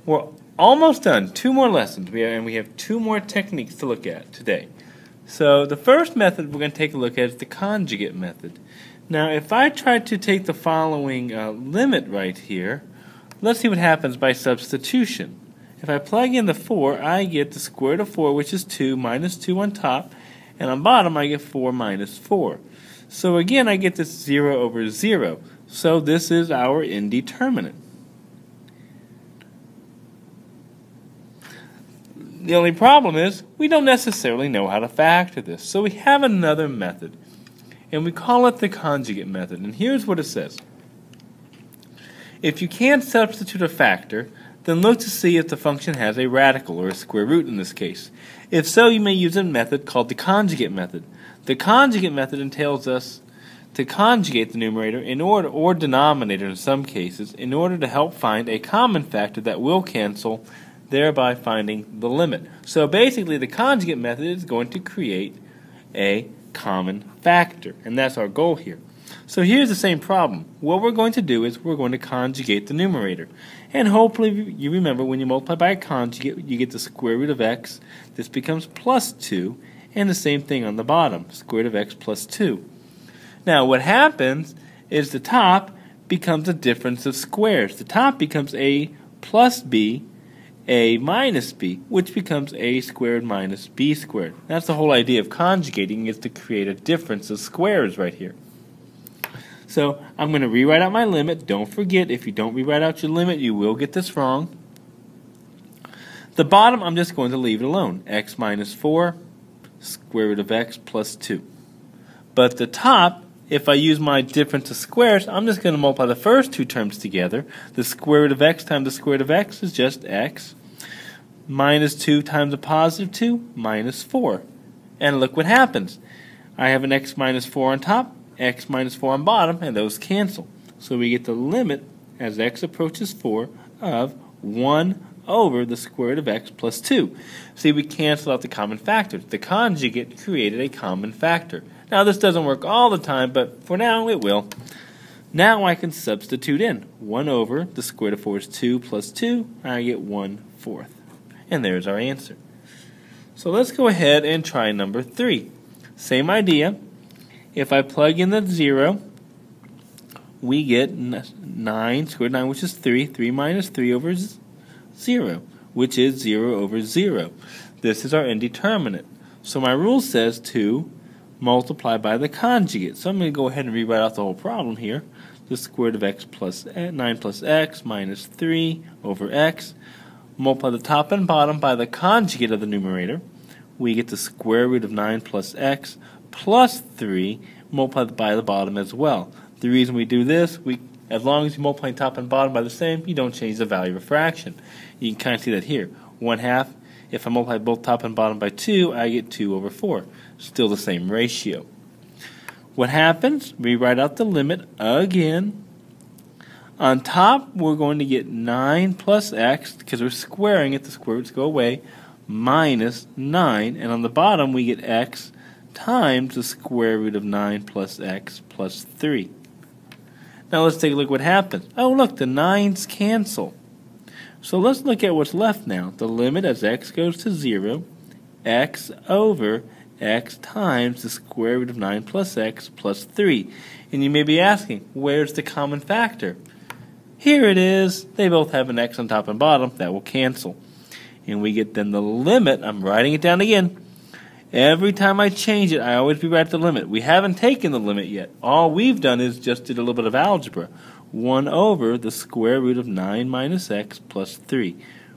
We're almost done. 2 more lessons, and we have 2 more techniques to look at today. So the first method we're going to take a look at is the conjugate method. Now if I try to take the following limit right here, let's see what happens by substitution. If I plug in the 4, I get the square root of 4, which is 2, minus 2 on top, and on bottom I get 4 minus 4. So again I get this 0 over 0. So this is our indeterminate. The only problem is we don't necessarily know how to factor this. So we have another method, and we call it the conjugate method. And here's what it says. If you can't substitute a factor, then look to see if the function has a radical, or a square root in this case. If so, you may use a method called the conjugate method. The conjugate method entails us to conjugate the numerator or denominator in some cases in order to help find a common factor that will cancel, thereby finding the limit. So basically the conjugate method is going to create a common factor, and that's our goal here. So here's the same problem. What we're going to do is we're going to conjugate the numerator. And hopefully you remember when you multiply by a conjugate, you get the square root of x. This becomes plus 2, and the same thing on the bottom, square root of x plus 2. Now what happens is the top becomes a difference of squares. The top becomes a plus b, a minus b, which becomes a squared minus b squared. That's the whole idea of conjugating, is to create a difference of squares right here. So I'm going to rewrite out my limit. Don't forget, if you don't rewrite out your limit, you will get this wrong. The bottom, I'm just going to leave it alone. X minus 4, square root of x plus 2. But the top, if I use my difference of squares, I'm just going to multiply the first 2 terms together. The square root of x times the square root of x is just x. Minus 2 times a positive 2, minus 4. And look what happens. I have an x minus 4 on top, x minus 4 on bottom, and those cancel. So we get the limit, as x approaches 4, of 1 over the square root of x plus 2. See, we cancel out the common factors. The conjugate created a common factor. Now this doesn't work all the time, but for now it will. Now I can substitute in. 1 over the square root of 4 is 2 plus 2. I get 1/4. And there's our answer. So let's go ahead and try number 3. Same idea. If I plug in the 0, we get 9, square root of 9, which is 3. 3 minus 3 over 0, which is 0 over 0. This is our indeterminate. So my rule says to multiply by the conjugate. So I'm going to go ahead and rewrite out the whole problem here. The square root of x plus 9 plus x minus 3 over x. Multiply the top and bottom by the conjugate of the numerator. We get the square root of 9 plus x plus 3 multiplied by the bottom as well. The reason we do this, as long as you multiply top and bottom by the same, you don't change the value of a fraction. You can kind of see that here. 1/2, if I multiply both top and bottom by 2, I get 2 over 4. Still the same ratio. What happens? We write out the limit again. On top, we're going to get 9 plus x, because we're squaring it, the square roots go away, minus 9. And on the bottom, we get x times the square root of 9 plus x plus 3. Now let's take a look at what happens. Oh, look, the 9's cancel. So let's look at what's left now. The limit as x goes to 0, x over x times the square root of 9 plus x plus 3. And you may be asking, where's the common factor? Here it is. They both have an x on top and bottom. That will cancel. And we get then the limit. I'm writing it down again. Every time I change it, I always rewrite the limit. We haven't taken the limit yet. All we've done is just did a little bit of algebra. 1 over the square root of 9 minus x plus 3,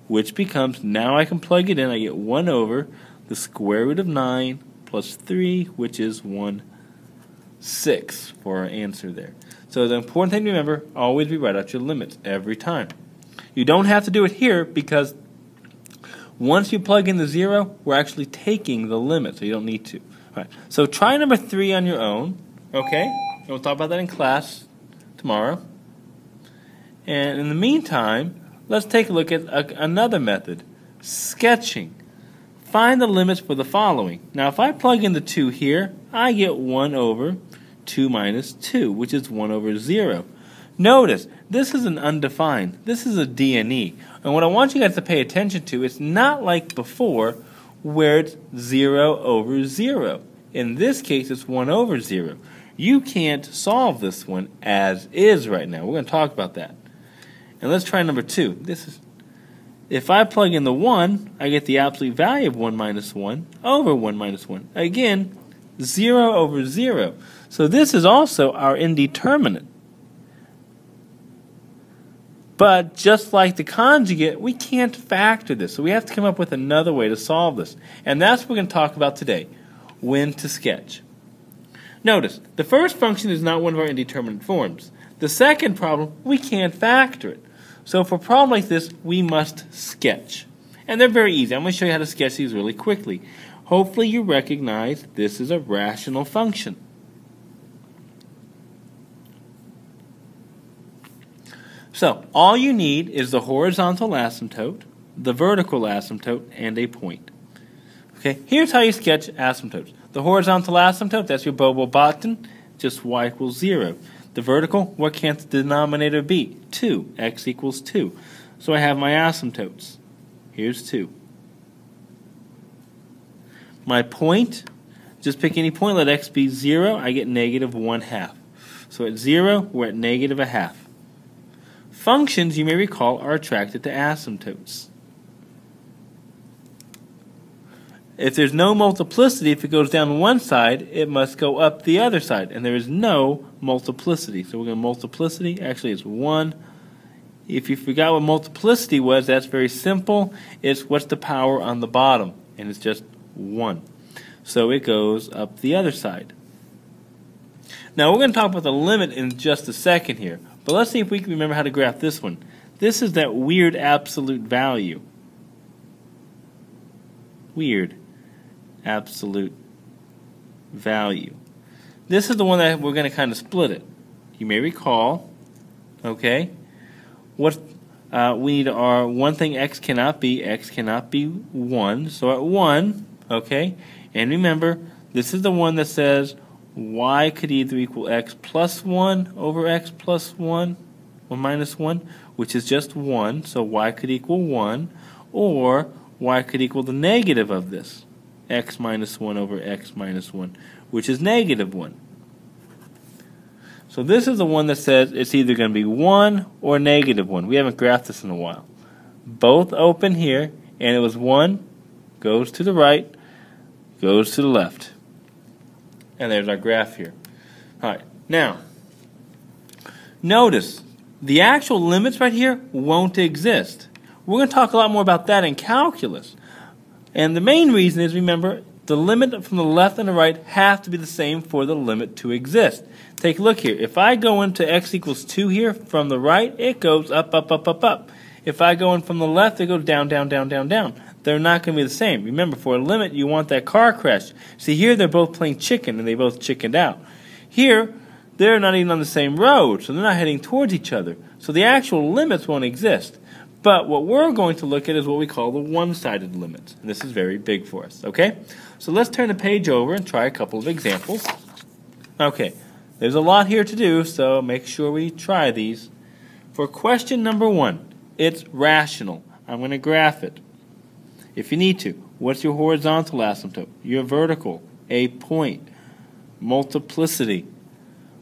which becomes, now I can plug it in, I get 1 over the square root of 9 plus 3, which is 1/6 for our answer there. So the important thing to remember, always rewrite out your limits every time. You don't have to do it here because once you plug in the 0, we're actually taking the limit, so you don't need to. All right. So try number 3 on your own, okay? And we'll talk about that in class tomorrow. And in the meantime, let's take a look at another method, sketching. Find the limits for the following. Now if I plug in the 2 here, I get 1 over 2 minus 2, which is 1 over 0. Notice, this is an undefined. This is a D and E. And what I want you guys to pay attention to, it's not like before where it's 0 over 0. In this case, it's 1 over 0. You can't solve this one as is right now. We're going to talk about that. And let's try number 2. If I plug in the 1, I get the absolute value of 1 minus 1 over 1 minus 1. Again, 0 over 0. So this is also our indeterminate. But just like the conjugate, we can't factor this. So we have to come up with another way to solve this. And that's what we're going to talk about today, when to sketch. Notice, the first function is not one of our indeterminate forms. The second problem, we can't factor it. So for a problem like this, we must sketch. And they're very easy. I'm going to show you how to sketch these really quickly. Hopefully you recognize this is a rational function. So all you need is the horizontal asymptote, the vertical asymptote, and a point. Okay, here's how you sketch asymptotes. The horizontal asymptote, that's your Bobo-Botkin, just y equals 0. The vertical, what can the denominator be? 2, x equals 2. So I have my asymptotes. Here's 2. My point, just pick any point, let x be 0, I get negative 1/2. So at 0, we're at negative 1/2. Functions, you may recall, are attracted to asymptotes. If there's no multiplicity, if it goes down one side, it must go up the other side. And there is no multiplicity. So we're going to multiplicity. Actually, it's 1. If you forgot what multiplicity was, that's very simple. It's what's the power on the bottom. And it's just 1. So it goes up the other side. Now, we're going to talk about the limit in just a second here. But let's see if we can remember how to graph this one. This is that weird absolute value. Weird absolute value. This is the one that we're going to kind of split it. You may recall, okay, what we need our one thing x cannot be 1. So at 1, okay, and remember, this is the one that says y could either equal x plus 1 over x plus 1 or minus 1, which is just 1, so y could equal 1, or y could equal the negative of this, x minus 1 over x minus 1, which is negative 1. So this is the one that says it's either going to be 1 or negative 1. We haven't graphed this in a while. Both open here, and it was 1, goes to the right, goes to the left. And there's our graph here. All right, now, notice the actual limits right here won't exist. We're going to talk a lot more about that in calculus. And the main reason is, remember, the limit from the left and the right have to be the same for the limit to exist. Take a look here. If I go into x equals 2 here, from the right, it goes up, up, up, up, up. If I go in from the left, it goes down, down, down, down, down. They're not going to be the same. Remember, for a limit, you want that car crash. See, here they're both playing chicken, and they both chickened out. Here, they're not even on the same road, so they're not heading towards each other. So the actual limits won't exist. But what we're going to look at is what we call the one-sided limits. And this is very big for us, okay? So let's turn the page over and try a couple of examples. Okay, there's a lot here to do, so make sure we try these. For question number 1, it's rational. I'm going to graph it. If you need to, what's your horizontal asymptote? Your vertical, a point. Multiplicity.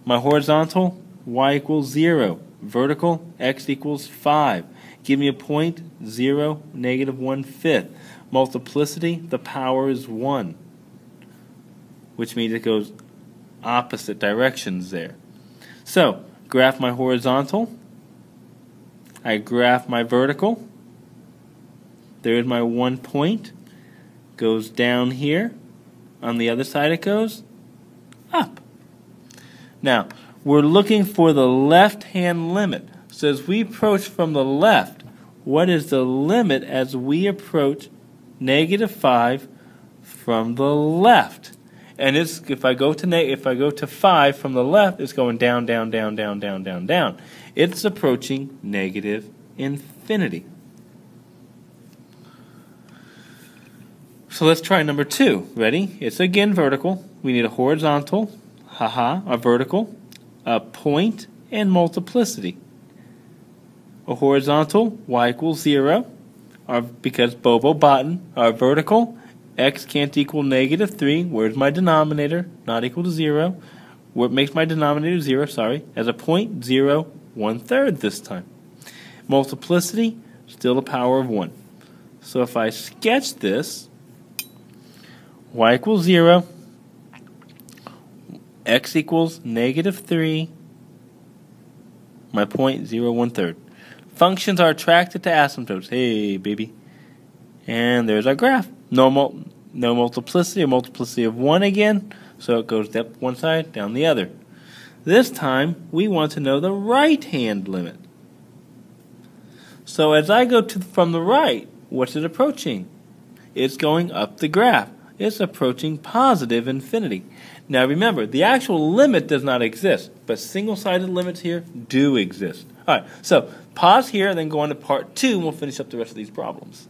My horizontal, y equals 0. Vertical, x equals 5. Give me a point, 0, negative 1/5. Multiplicity, the power is 1, which means it goes opposite directions there. So, graph my horizontal. I graph my vertical. There's my 1 point. Goes down here. On the other side it goes up. Now, we're looking for the left-hand limit. So as we approach from the left, what is the limit as we approach negative 5 from the left? And it's, if I go to 5 from the left, it's going down, down, down, down, down, down, down. It's approaching negative infinity. So let's try number 2. Ready? It's again vertical. We need a horizontal, a vertical, a point, and multiplicity. A horizontal, y equals 0, because Bobo button. Our vertical, x can't equal negative 3. Where's my denominator? Not equal to 0. What makes my denominator 0, as a point, 0, 1/3 this time. Multiplicity, still the power of 1. So if I sketch this, y equals 0, x equals negative 3, my point, 0, 1/3. Functions are attracted to asymptotes. Hey, baby. And there's our graph. No multiplicity, or multiplicity of 1 again, so it goes up one side, down the other. This time, we want to know the right-hand limit. So as I go from the right, what's it approaching? It's going up the graph. It's approaching positive infinity. Now remember, the actual limit does not exist, but single-sided limits here do exist. All right, so pause here and then go on to part 2, and we'll finish up the rest of these problems.